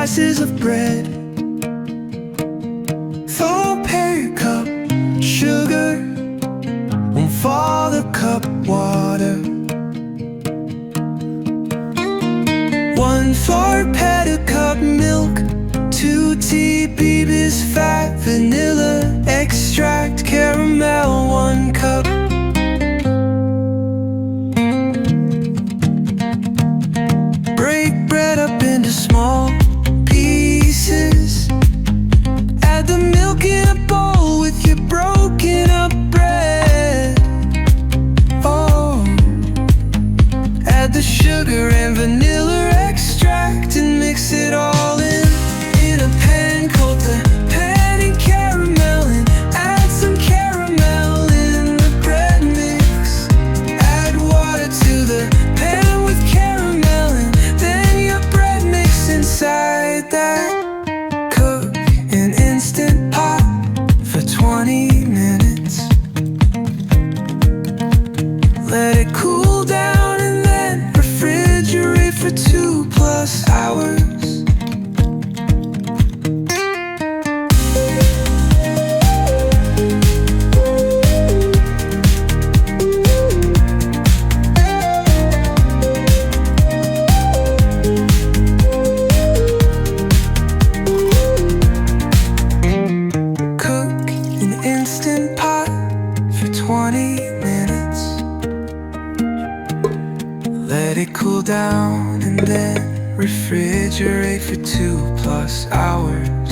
slices of bread. Throw a cup sugar, 1/4 cup water, 1/4 cup milk, 2 tbsp fat, vanilla extract, caramel 1 cup. Break bread up into small pieces. Add the milk in a bowl with your broken up bread. Oh, add the sugar and vanilla extract and mix it all in a pan. Coat the pan in caramel and add some caramel in the bread mix. Add water to the pan with caramel and then your bread mix inside that. Cook in instant pot for 20 minutes. Let it cool down and then refrigerate for 2+ hours. Cook in instant pot for 20 minutes. Let it cool down and then refrigerate for 2+ hours.